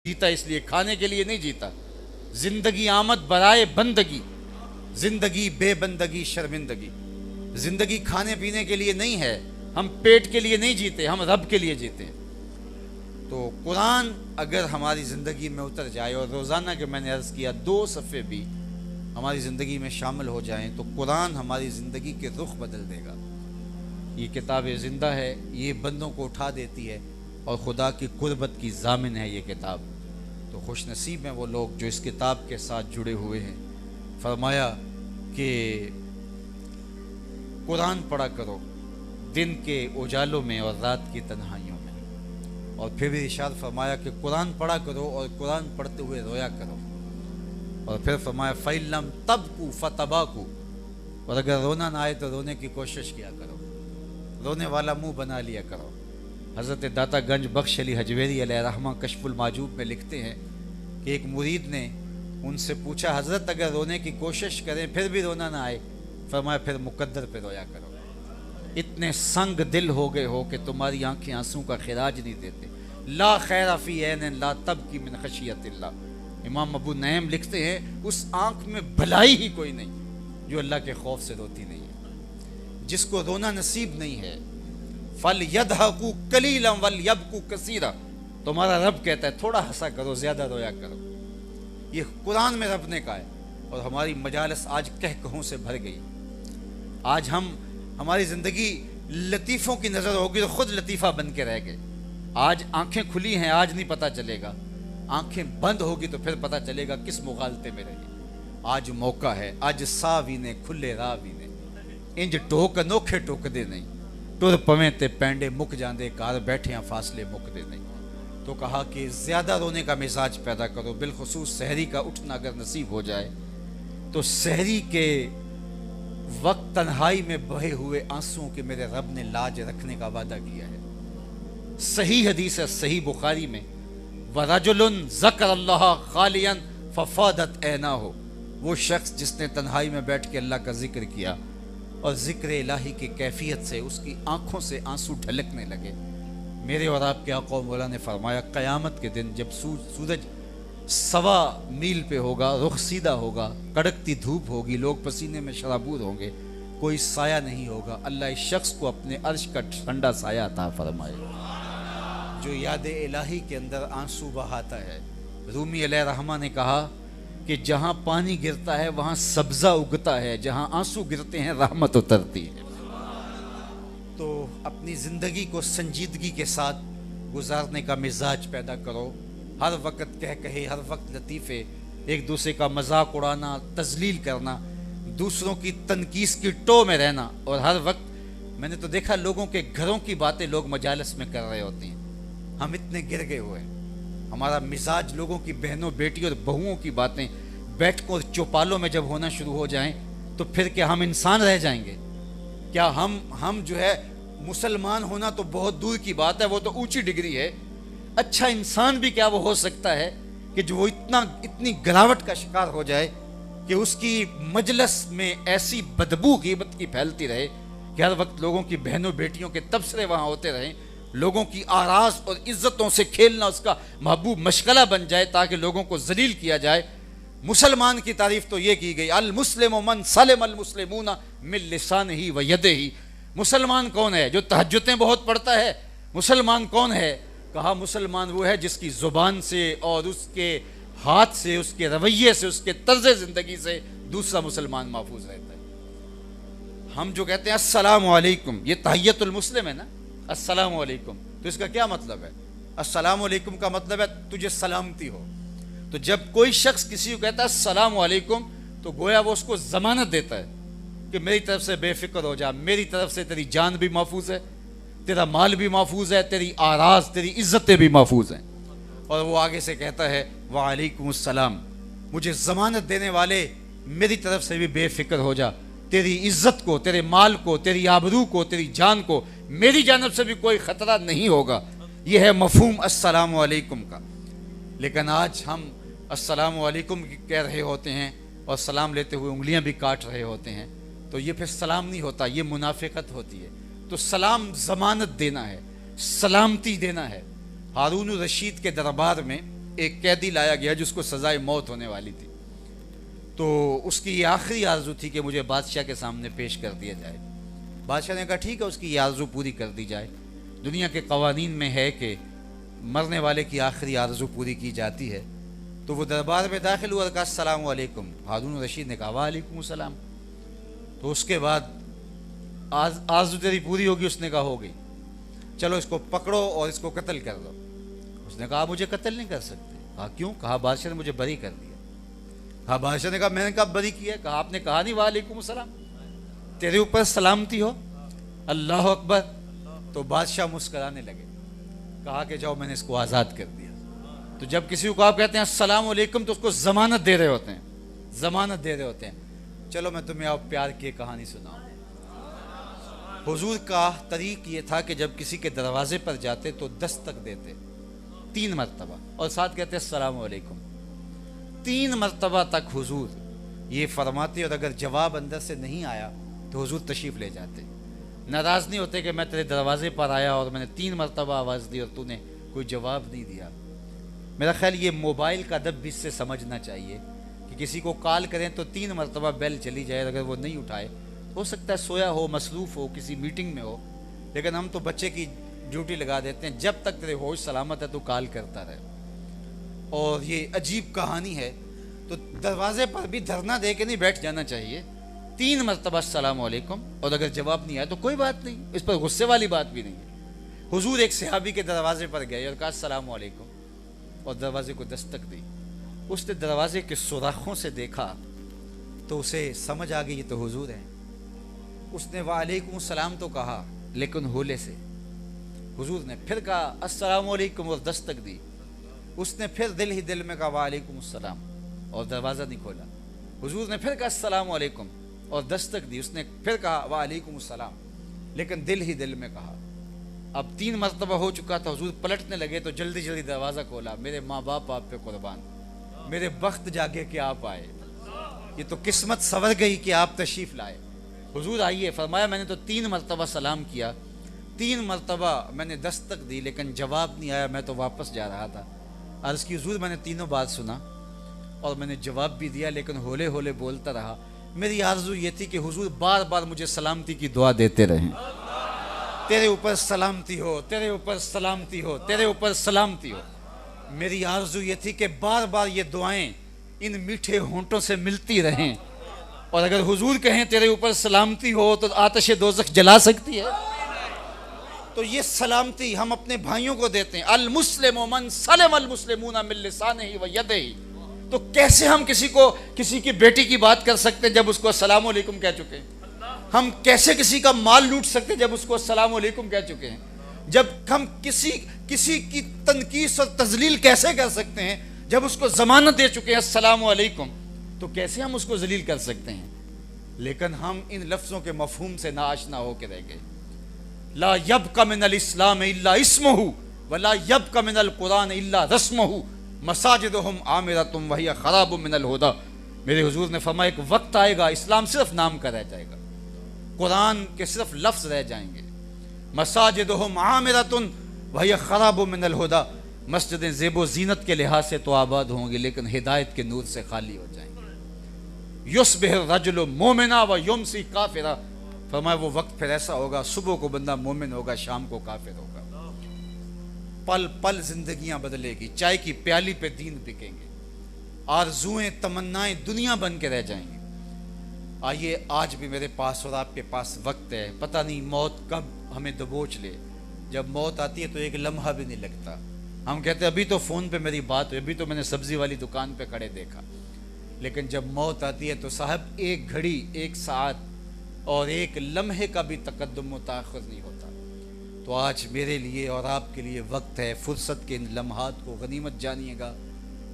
جیتا اس لیے کھانے کے لیے نہیں جیتا. زندگی آمد برائے بندگی، زندگی بے بندگی شرمندگی. زندگی کھانے پینے کے لیے نہیں ہے، ہم پیٹ کے لیے نہیں جیتے، ہم رب کے لیے جیتے ہیں. تو قرآن اگر ہماری زندگی میں اتر جائے اور روزانہ کے میں نے عرض کیا 2 صفحے بھی ہماری زندگی میں شامل ہو جائیں تو قرآن ہماری زندگی کے رخ بدل دے گا. یہ کتاب زندہ ہے، یہ بندوں کو اٹھا دیتی ہے اور خدا کی قربت کی ضامن ہے یہ کتاب. تو خوش نصیب ہیں وہ لوگ جو اس کتاب کے ساتھ جڑے ہوئے ہیں. فرمایا کہ قرآن پڑھا کرو دن کے اجالوں میں اور رات کی تنہائیوں میں. اور پھر بھی ارشاد فرمایا کہ قرآن پڑھا کرو اور قرآن پڑھتے ہوئے رویا کرو. اور پھر فرمایا فَإِلَّمْ تَبْكُوا فَتَبَاكُوا، اور اگر رونا نہ آئے تو رونے کی کوشش کیا کرو، رونے والا منہ بنا لیا کرو. حضرت داتا گنج بخش علی حجویری علیہ رحمہ کشف المعجوب میں لکھتے ہیں کہ ایک مرید نے ان سے پوچھا حضرت اگر رونے کی کوشش کریں پھر بھی رونا نہ آئے، فرمایا پھر مقدر پہ رویا کرو. اتنے سنگ دل ہو گئے ہو کہ تمہاری آنکھیں آنسوں کا خراج نہیں دیتے. لا خیر فی عین لا تبکی من خشیت اللہ. امام ابو نعیم لکھتے ہیں اس آنکھ میں بھلائی ہی کوئی نہیں جو اللہ کے خوف سے روتی نہیں ہے. جس کو رونا نصیب نہیں ہے فَلْيَدْحَقُوا قَلِيلًا وَلْيَبْكُوا كَثِيرًا، تمہارا رب کہتا ہے تھوڑا ہنسا کرو زیادہ رویا کرو. یہ قرآن میں رب نے کہا ہے. اور ہماری مجالس آج کہوں سے بھر گئی. آج ہماری زندگی لطیفوں کی نظر ہوگی تو خود لطیفہ بن کے رہ گئے. آج آنکھیں کھلی ہیں آج نہیں پتہ چلے گا، آنکھیں بند ہوگی تو پھر پتہ چلے گا کس مغالطے میں رہے. آج موقع ہے، آج ساوی نے کھلے راوی نے انج ٹوک انوکھے ٹوک دے نہیں، ٹر پویں تے پینڈے مک جاندے کار بیٹھیاں فاصلے مک دے نہیں. تو کہا کہ زیادہ رونے کا مزاج پیدا کرو، بالخصوص سحری کا اٹھنا اگر نصیب ہو جائے تو سحری کے وقت تنہائی میں بہے ہوئے آنسوں کے میرے رب نے لاج رکھنے کا وعدہ کیا ہے. صحیح حدیث ہے صحیح بخاری میں وَرَجُلٌ ذَكَرَ اللَّهَ خَالِيًا فَفَاضَتْ عَيْنَاهُ، وہ شخص جس نے تنہائی میں بیٹھ کے اللہ کا ذکر کیا اور ذکر الہی کی کیفیت سے اس کی آنکھوں سے آنسو ڈھلکنے لگے. میرے اور آپ کے آقا و مولا نے فرمایا قیامت کے دن جب سورج 1.25 میل پہ ہوگا، رخ سیدھا ہوگا، کڑکتی دھوپ ہوگی، لوگ پسینے میں شرابور ہوں گے، کوئی سایہ نہیں ہوگا، اللہ اس شخص کو اپنے عرش کا ٹھنڈا سایہ عطا فرمائے جو یاد الہی کے اندر آنسو بہاتا ہے. رومی علیہ رحمہ نے کہا کہ جہاں پانی گرتا ہے وہاں سبزہ اگتا ہے، جہاں آنسو گرتے ہیں رحمت اترتی ہے. تو اپنی زندگی کو سنجیدگی کے ساتھ گزارنے کا مزاج پیدا کرو. ہر وقت کہے، ہر وقت لطیفے، ایک دوسرے کا مذاق اڑانا، تذلیل کرنا، دوسروں کی تنقیس کی ٹو میں رہنا. اور ہر وقت میں نے تو دیکھا لوگوں کے گھروں کی باتیں لوگ مجالس میں کر رہے ہوتے ہیں. ہم اتنے گر گئے ہوئے ہیں، ہمارا مزاج لوگوں کی بہنوں بیٹی اور بہوؤں کی باتیں بیٹھکوں اور چوپالوں میں جب ہونا شروع ہو جائیں تو پھر کیا ہم انسان رہ جائیں گے؟ کیا ہم جو ہے مسلمان ہونا تو بہت دور کی بات ہے، وہ تو اونچی ڈگری ہے. اچھا انسان بھی کیا وہ ہو سکتا ہے کہ جو وہ اتنی گراوٹ کا شکار ہو جائے کہ اس کی مجلس میں ایسی بدبو غیبت کی پھیلتی رہے کہ ہر وقت لوگوں کی بہنوں بیٹیوں کے تبصرے وہاں ہوتے رہیں، لوگوں کی آراز اور عزتوں سے کھیلنا اس کا محبوب مشغلہ بن جائے تاکہ لوگوں کو ذلیل کیا جائے. مسلمان کی تعریف تو یہ کی گئی المسلم من سلم المسلمون من لسانہ و یدہ. مسلمان کون ہے؟ جو تہجدیں بہت پڑھتا ہے. مسلمان کون ہے؟ کہا مسلمان وہ ہے جس کی زبان سے اور اس کے ہاتھ سے، اس کے رویے سے، اس کے طرز زندگی سے دوسرا مسلمان محفوظ رہتا ہے. ہم جو کہتے ہیں السلام علیکم، یہ تحیت المسلم ہے نا، السلام علیکم، تو اس کا کیا مطلب ہے؟ السلام علیکم کا مطلب ہے تجھے سلامتی ہو. تو جب کوئی شخص کسی کو کہتا ہے السلام علیکم تو گویا وہ اس کو ضمانت دیتا ہے کہ میری طرف سے بے فکر ہو جا، میری طرف سے تیری جان بھی محفوظ ہے، تیرا مال بھی محفوظ ہے، تیری آراز، تیری عزتیں بھی محفوظ ہیں. اور وہ آگے سے کہتا ہے وعلیکم السلام، مجھے ضمانت دینے والے میری طرف سے بھی بے فکر ہو جا، تیری عزت کو، تیرے مال کو، تیری آبرو کو، تیری جان کو میری جانب سے بھی کوئی خطرہ نہیں ہوگا. یہ ہے مفہوم السلام علیکم کا. لیکن آج ہم السلام علیکم کہہ رہے ہوتے ہیں اور سلام لیتے ہوئے انگلیاں بھی کاٹ رہے ہوتے ہیں، تو یہ پھر سلام نہیں ہوتا، یہ منافقت ہوتی ہے. تو سلام ضمانت دینا ہے، سلامتی دینا ہے. ہارون الرشید کے دربار میں ایک قیدی لایا گیا جس کو سزائے موت ہونے والی تھی، تو اس کی یہ آخری آرزو تھی کہ مجھے بادشاہ کے سامنے پیش کر دیا جائے۔ بادشاہ نے کہا ٹھیک ہے، اس کی یہ آرزو پوری کر دی جائے۔ دنیا کے قوانین میں ہے کہ مرنے والے کی آخری آرزو پوری کی جاتی ہے۔ تو وہ دربار میں داخل ہوا اور کہا السلام علیکم۔ ہارون رشید نے کہا وعلیکم السلام۔ تو اس کے بعد آرزو تیری پوری ہوگی؟ اس نے کہا ہو گئی، چلو اس کو پکڑو اور اس کو قتل کر دو۔ اس نے کہا مجھے قتل نہیں کر سکتے۔ کہا کیوں؟ کہا بادشاہ نے مجھے بری کر دیا۔ کہا بادشاہ نے کہا میں نے کہا بری کیا ہے؟ کہا آپ نے کہا نہیں وعلیکم السلام، تیرے اوپر سلامتی ہو۔ اللہ اکبر۔ تو بادشاہ مسکرانے لگے، کہا کہ جاؤ میں نے اس کو آزاد کر دیا۔ تو جب کسی کو آپ کہتے ہیں السلام علیکم تو اس کو ضمانت دے رہے ہوتے ہیں، ضمانت دے رہے ہوتے ہیں۔ چلو میں تمہیں آپ پیار کی کہانی سناؤں۔ حضور کا طریق یہ تھا کہ جب کسی کے دروازے پر جاتے تو دستک دیتے 3 مرتبہ اور ساتھ کہتے السلام علیکم۔ 3 مرتبہ تک حضور یہ فرماتے، اور اگر جواب اندر سے نہیں آیا تو حضور تشریف لے جاتے۔ ناراض نہیں ہوتے کہ میں تیرے دروازے پر آیا اور میں نے 3 مرتبہ آواز دی اور تو نے کوئی جواب نہیں دیا۔ میرا خیال یہ موبائل کا ادب بھی اس سے سمجھنا چاہیے کہ کسی کو کال کریں تو 3 مرتبہ بیل چلی جائے، اگر وہ نہیں اٹھائے ہو سکتا ہے سویا ہو، مصروف ہو، کسی میٹنگ میں ہو، لیکن ہم تو بچے کی ڈیوٹی لگا دیتے ہیں جب تک تیرے ہوش سلامت ہے تو کال کرتا رہے۔ اور یہ عجیب کہانی ہے، تو دروازے پر بھی دھرنا دے کے نہیں بیٹھ جانا چاہیے۔ 3 مرتبہ السلام علیکم، اور اگر جواب نہیں آیا تو کوئی بات نہیں، اس پر غصے والی بات بھی نہیں ہے۔ حضور ایک صحابی کے دروازے پر گئے اور کہا السلام علیکم، اور دروازے کو دستک دی۔ اس نے دروازے کے سوراخوں سے دیکھا تو اسے سمجھ آ گئی یہ تو حضور ہیں۔ اس نے وعلیکم السلام تو کہا لیکن ہولے سے۔ حضور نے پھر کہا السلام علیکم اور دستک دی۔ اس نے پھر دل ہی دل میں کہا وعلیکم السلام اور دروازہ نہیں کھولا۔ حضور نے پھر کہا السلام علیکم اور دستک دی۔ اس نے پھر کہا وعلیکم السلام، لیکن دل ہی دل میں کہا۔ اب 3 مرتبہ ہو چکا تھا، حضور پلٹنے لگے تو جلدی جلدی دروازہ کھولا۔ میرے ماں باپ آپ پہ قربان، میرے بخت جاگے کہ آپ آئے، یہ تو قسمت سنور گئی کہ آپ تشریف لائے۔ حضور آئیے۔ فرمایا میں نے تو 3 مرتبہ سلام کیا، 3 مرتبہ میں نے دستک دی لیکن جواب نہیں آیا، میں تو واپس جا رہا تھا۔ عرض کی حضور میں نے تینوں بات سنا اور میں نے جواب بھی دیا لیکن ہولے ہولے بولتا رہا۔ میری آرزو یہ تھی کہ حضور بار بار مجھے سلامتی کی دعا دیتے رہیں، تیرے اوپر سلامتی ہو، تیرے اوپر سلامتی ہو، تیرے اوپر سلامتی ہو۔ میری آرزو یہ تھی کہ بار بار یہ دعائیں ان میٹھے ہونٹوں سے ملتی رہیں، اور اگر حضور کہیں تیرے اوپر سلامتی ہو تو آتش دوزخ جلا سکتی ہے۔ تو یہ سلامتی ہم اپنے بھائیوں کو دیتے ہیں۔ المسلم من سلم المسلمون من لسانہ و یدہ۔ تو کیسے ہم کسی کی بیٹی کی بات کر سکتے ہیں جب اس کو السلام علیکم کہہ چکے ہیں؟ ہم کیسے کسی کا مال لوٹ سکتے ہیں جب اس کو السلام علیکم کہہ چکے ہیں؟ جب ہم کسی کی تنقیص اور تذلیل کیسے کر سکتے ہیں جب اس کو ضمانت دے چکے ہیں السلام علیکم؟ تو کیسے ہم اس کو ذلیل کر سکتے ہیں؟ لیکن ہم ان لفظوں کے مفہوم سے ناآشنا ہو کے رہ گئے۔ لا یبق من الاسلام الا اسمہ ولا یبق من القرآن الا رسمہ مساجدہم عامرۃ وہی خراب من الہدی۔ میرے حضور نے فرمایا ایک وقت آئے گا اسلام صرف نام کا رہ جائے گا، قرآن کے صرف لفظ رہ جائیں گے۔ مساجدہم عامرۃ وہی خراب من الہدی، مسجدیں زیب و زینت کے لحاظ سے تو آباد ہوں گی لیکن ہدایت کے نور سے خالی ہو جائیں گے۔ یصبح الرجل مومنا و یمسی کافرا، فرمایا وہ وقت پھر ایسا ہوگا صبح کو بندہ مومن ہوگا، شام کو کافر ہوگا۔ پل پل زندگیاں بدلے گی، چائے کی پیالی پہ دین بکیں گے، آرزوئیں تمنائیں دنیا بن کے رہ جائیں گی۔ آئیے آج بھی میرے پاس اور آپ کے پاس وقت ہے، پتہ نہیں موت کب ہمیں دبوچ لے۔ جب موت آتی ہے تو ایک لمحہ بھی نہیں لگتا، ہم کہتے ہیں ابھی تو فون پہ میری بات ہوئی، ابھی تو میں نے سبزی والی دکان پہ کھڑے دیکھا، لیکن جب موت آتی ہے تو صاحب ایک گھڑی، ایک ساعت اور ایک لمحے کا بھی تقدم و تاخر نہیں ہوتا۔ تو آج میرے لیے اور آپ کے لیے وقت ہے، فرصت کے ان لمحات کو غنیمت جانیے گا۔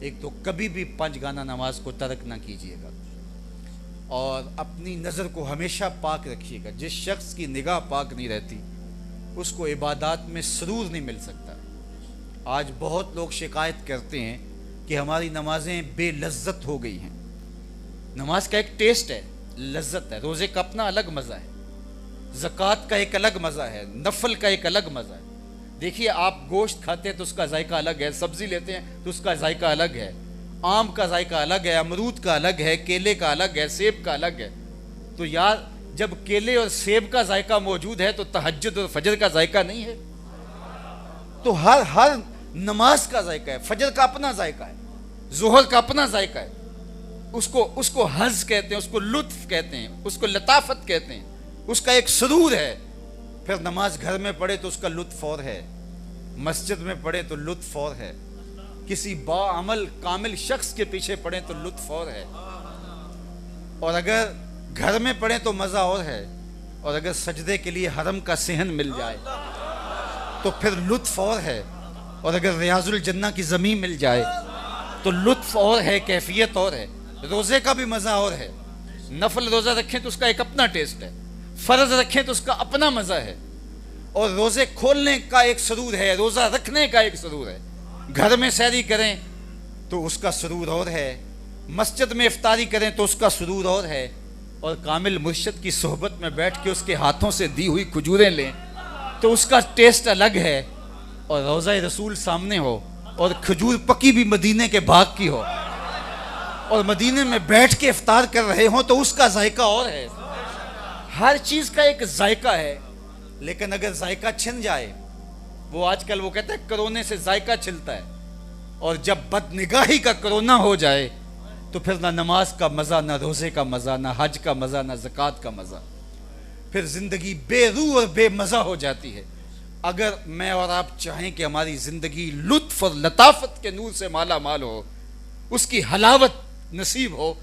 ایک تو کبھی بھی 5 گانا نماز کو ترک نہ کیجیے گا، اور اپنی نظر کو ہمیشہ پاک رکھیے گا۔ جس شخص کی نگاہ پاک نہیں رہتی اس کو عبادات میں سرور نہیں مل سکتا۔ آج بہت لوگ شکایت کرتے ہیں کہ ہماری نمازیں بے لذت ہو گئی ہیں۔ نماز کا ایک ٹیسٹ ہے، لذت ہے، روزے کا اپنا الگ مزہ ہے، زکوٰۃ کا ایک الگ مزہ ہے، نفل کا ایک الگ مزہ ہے۔ دیکھیے آپ گوشت کھاتے ہیں تو اس کا ذائقہ الگ ہے، سبزی لیتے ہیں تو اس کا ذائقہ الگ ہے، آم کا ذائقہ الگ ہے، امرود کا الگ ہے، کیلے کا الگ ہے، سیب کا الگ ہے۔ تو یار جب کیلے اور سیب کا ذائقہ موجود ہے تو تہجد اور فجر کا ذائقہ نہیں ہے؟ تو ہر نماز کا ذائقہ ہے، فجر کا اپنا ذائقہ ہے، ظہر کا اپنا ذائقہ ہے، اس کو حظ کہتے ہیں، اس کو لطف کہتے ہیں، اس کو لطافت کہتے ہیں، اس کا ایک سرور ہے۔ پھر نماز گھر میں پڑھے تو اس کا لطف اور ہے، مسجد میں پڑھے تو لطف اور ہے، کسی باعمل کامل شخص کے پیچھے پڑھیں تو لطف اور ہے، اور اگر گھر میں پڑھیں تو مزہ اور ہے، اور اگر سجدے کے لیے حرم کا صحن مل جائے تو پھر لطف اور ہے، اور اگر ریاض الجنہ کی زمین مل جائے تو لطف اور ہے، کیفیت اور ہے۔ روزے کا بھی مزہ اور ہے، نفل روزہ رکھیں تو اس کا ایک اپنا ٹیسٹ ہے، فرض رکھیں تو اس کا اپنا مزہ ہے، اور روزے کھولنے کا ایک سرور ہے، روزہ رکھنے کا ایک سرور ہے، گھر میں سحری کریں تو اس کا سرور اور ہے، مسجد میں افطاری کریں تو اس کا سرور اور ہے، اور کامل مرشد کی صحبت میں بیٹھ کے اس کے ہاتھوں سے دی ہوئی کھجوریں لیں تو اس کا ٹیسٹ الگ ہے، اور روضہ رسول سامنے ہو اور کھجور پکی بھی مدینے کے باغ کی ہو اور مدینے میں بیٹھ کے افطار کر رہے ہوں تو اس کا ذائقہ اور ہے۔ ہر چیز کا ایک ذائقہ ہے، لیکن اگر ذائقہ چھن جائے، وہ آج کل وہ کہتے ہیں کرونے سے ذائقہ چھلتا ہے، اور جب بد نگاہی کا کرونا ہو جائے تو پھر نہ نماز کا مزہ، نہ روزے کا مزہ، نہ حج کا مزہ، نہ زکوٰۃ کا مزہ، پھر زندگی بے روح اور بے مزہ ہو جاتی ہے۔ اگر میں اور آپ چاہیں کہ ہماری زندگی لطف اور لطافت کے نور سے مالا مال ہو، اس کی حلاوت نصیب ہو،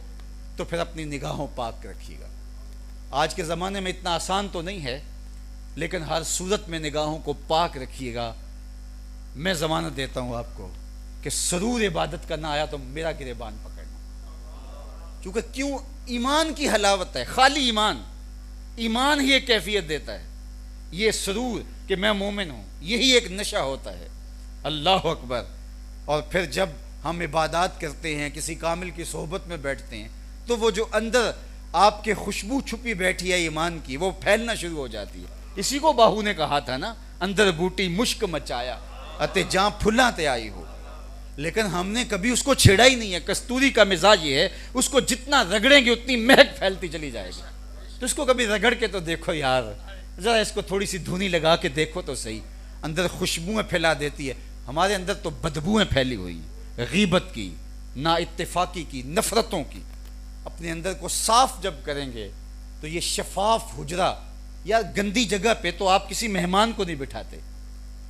تو پھر اپنی نگاہوں پاک رکھیے گا۔ آج کے زمانے میں اتنا آسان تو نہیں ہے، لیکن ہر صورت میں نگاہوں کو پاک رکھیے گا۔ میں ضمانت دیتا ہوں آپ کو کہ سرور عبادت کا نہ آیا تو میرا گریبان پکڑنا، کیونکہ کیوں؟ ایمان کی حلاوت ہے، خالی ایمان ہی ایک کیفیت دیتا ہے، یہ سرور کہ میں مومن ہوں، یہی ایک نشہ ہوتا ہے۔ اللہ اکبر۔ اور پھر جب ہم عبادات کرتے ہیں، کسی کامل کی صحبت میں بیٹھتے ہیں، تو وہ جو اندر آپ کے خوشبو چھپی بیٹھی ہے ایمان کی، وہ پھیلنا شروع ہو جاتی ہے۔ اسی کو باہو نے کہا تھا نا، اندر بوٹی مشک مچایا اتے جاں پھلاں تے آئی ہو، لیکن ہم نے کبھی اس کو چھیڑا ہی نہیں ہے۔ کستوری کا مزاج یہ ہے، اس کو جتنا رگڑیں گے اتنی مہک پھیلتی چلی جائے گی، تو اس کو کبھی رگڑ کے تو دیکھو یار، ذرا اس کو تھوڑی سی دھونی لگا کے دیکھو تو صحیح، اندر خوشبوئیں پھیلا دیتی ہے۔ ہمارے اندر تو بدبوئیں پھیلی ہوئی ہیں، غیبت کی، نا اتفاقی کی، نفرتوں کی۔ اپنے اندر کو صاف جب کریں گے تو یہ شفاف حجرہ، یا گندی جگہ پہ تو آپ کسی مہمان کو نہیں بٹھاتے،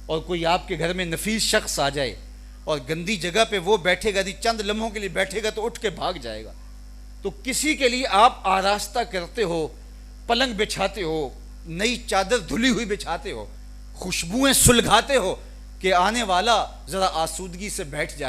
اور کوئی آپ کے گھر میں نفیس شخص آ جائے اور گندی جگہ پہ وہ بیٹھے گا، چند لمحوں کے لیے بیٹھے گا تو اٹھ کے بھاگ جائے گا۔ تو کسی کے لیے آپ آراستہ کرتے ہو، پلنگ بچھاتے ہو، نئی چادر دھلی ہوئی بچھاتے ہو، خوشبوئیں سلگھاتے ہو کہ آنے والا ذرا آسودگی سے بیٹھ جائے۔